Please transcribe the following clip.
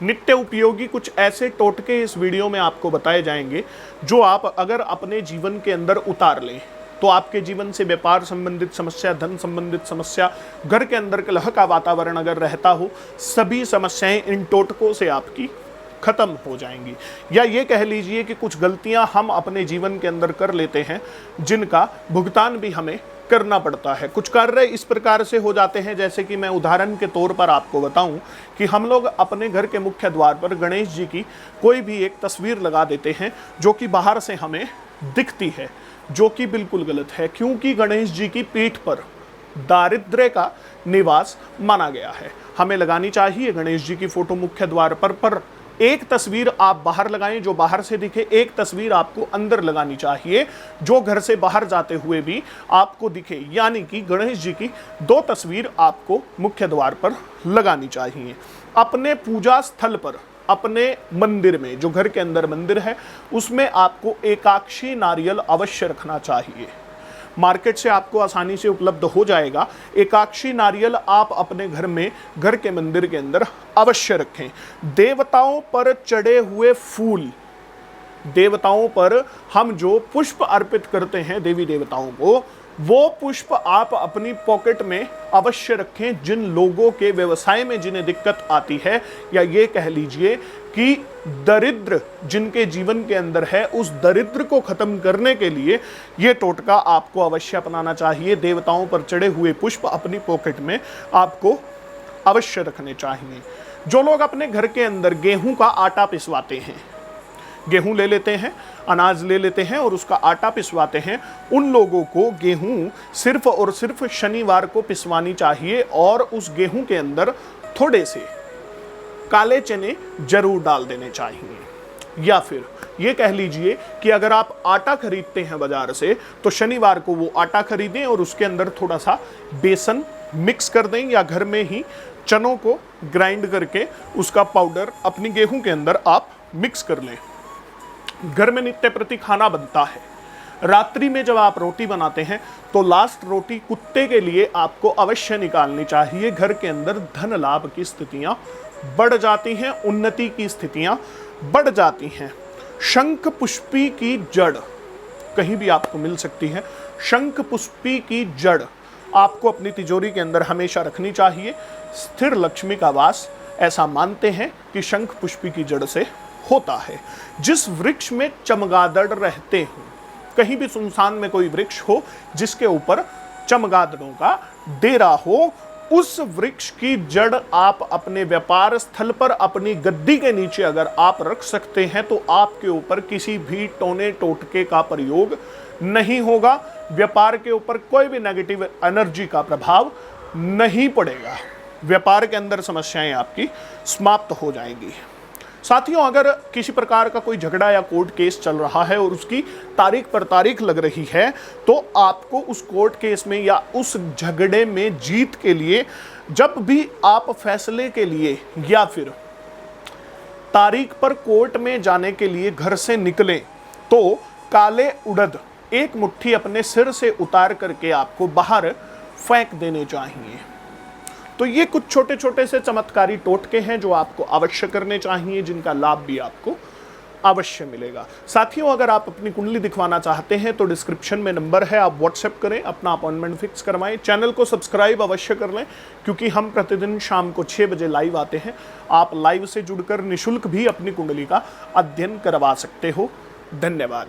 नित्य उपयोगी कुछ ऐसे टोटके इस वीडियो में आपको बताए जाएंगे जो आप अगर अपने जीवन के अंदर उतार लें तो आपके जीवन से व्यापार संबंधित समस्या, धन संबंधित समस्या, घर के अंदर कलह का वातावरण अगर रहता हो, सभी समस्याएं इन टोटकों से आपकी खत्म हो जाएंगी। या ये कह लीजिए कि कुछ गलतियां हम अपने जीवन के अंदर कर लेते हैं जिनका भुगतान भी हमें करना पड़ता है। कुछ कार्य इस प्रकार से हो जाते हैं, जैसे कि मैं उदाहरण के तौर पर आपको बताऊं कि हम लोग अपने घर के मुख्य द्वार पर गणेश जी की कोई भी एक तस्वीर लगा देते हैं जो कि बाहर से हमें दिखती है, जो कि बिल्कुल गलत है, क्योंकि गणेश जी की पीठ पर दारिद्र्य का निवास माना गया है। हमें लगानी चाहिए गणेश जी की फोटो मुख्य द्वार पर एक तस्वीर आप बाहर लगाएं जो बाहर से दिखे, एक तस्वीर आपको अंदर लगानी चाहिए जो घर से बाहर जाते हुए भी आपको दिखे, यानी कि गणेश जी की 2 तस्वीर आपको मुख्य द्वार पर लगानी चाहिए। अपने पूजा स्थल पर, अपने मंदिर में, जो घर के अंदर मंदिर है उसमें आपको एकाक्षी नारियल अवश्य रखना चाहिए। मार्केट से आपको आसानी से उपलब्ध हो जाएगा। एकाक्षी नारियल आप अपने घर में, घर के मंदिर के अंदर अवश्य रखें। देवताओं पर चढ़े हुए फूल, देवताओं पर हम जो पुष्प अर्पित करते हैं देवी देवताओं को, वो पुष्प आप अपनी पॉकेट में अवश्य रखें। जिन लोगों के व्यवसाय में जिन्हें दिक्कत आती है, या ये कह लीजिए कि दरिद्र जिनके जीवन के अंदर है, उस दरिद्र को खत्म करने के लिए ये टोटका आपको अवश्य अपनाना चाहिए। देवताओं पर चढ़े हुए पुष्प अपनी पॉकेट में आपको अवश्य रखने चाहिए। जो लोग अपने घर के अंदर गेहूं का आटा पिसवाते हैं, गेहूं ले लेते हैं, अनाज ले लेते हैं और उसका आटा पिसवाते हैं, उन लोगों को गेहूं सिर्फ और सिर्फ शनिवार को पिसवानी चाहिए और उस गेहूं के अंदर थोड़े से काले चने जरूर डाल देने चाहिए। या फिर ये कह लीजिए कि अगर आप आटा खरीदते हैं बाजार से तो शनिवार को वो आटा खरीदें और उसके अंदर थोड़ा सा बेसन मिक्स कर दें, या घर में ही चनों को ग्राइंड करके उसका पाउडर अपनी गेहूं के अंदर आप मिक्स कर लें। घर में नित्य प्रति खाना बनता है। रात्रि में जब आप रोटी बनाते हैं तो लास्ट रोटी कुत्ते के लिए आपको अवश्य निकालनी चाहिए। घर के अंदर धन लाभ की स्थितियां बढ़ जाती हैं, उन्नति की स्थितियां बढ़ जाती हैं। शंख पुष्पी की जड़ कहीं भी आपको मिल सकती है। शंख पुष्पी की जड़ आपको अपनी तिजोरी के अंदर हमेशा रखनी चाहिए। स्थिर लक्ष्मी का वास ऐसा मानते हैं कि शंख पुष्पी की जड़ से होता है। जिस वृक्ष में चमगादड़ रहते हो, कहीं भी सुनसान में कोई वृक्ष हो जिसके ऊपर चमगादड़ों का डेरा हो, उस वृक्ष की जड़ आप अपने व्यापार स्थल पर अपनी गद्दी के नीचे अगर आप रख सकते हैं तो आपके ऊपर किसी भी टोने टोटके का प्रयोग नहीं होगा। व्यापार के ऊपर कोई भी नेगेटिव एनर्जी का प्रभाव नहीं पड़ेगा। व्यापार के अंदर समस्याएं आपकी समाप्त हो जाएंगी। साथियों, अगर किसी प्रकार का कोई झगड़ा या कोर्ट केस चल रहा है और उसकी तारीख पर तारीख लग रही है, तो आपको उस कोर्ट केस में या उस झगड़े में जीत के लिए, जब भी आप फैसले के लिए या फिर तारीख पर कोर्ट में जाने के लिए घर से निकलें, तो काले उड़द एक मुट्ठी अपने सिर से उतार करके आपको बाहर फेंक देने चाहिए। तो ये कुछ छोटे छोटे से चमत्कारी टोटके हैं जो आपको अवश्य करने चाहिए, जिनका लाभ भी आपको अवश्य मिलेगा। साथियों, अगर आप अपनी कुंडली दिखवाना चाहते हैं तो डिस्क्रिप्शन में नंबर है, आप व्हाट्सएप करें, अपना अपॉइंटमेंट फिक्स करवाएं। चैनल को सब्सक्राइब अवश्य कर लें, क्योंकि हम प्रतिदिन शाम को 6 बजे लाइव आते हैं। आप लाइव से जुड़कर निःशुल्क भी अपनी कुंडली का अध्ययन करवा सकते हो। धन्यवाद।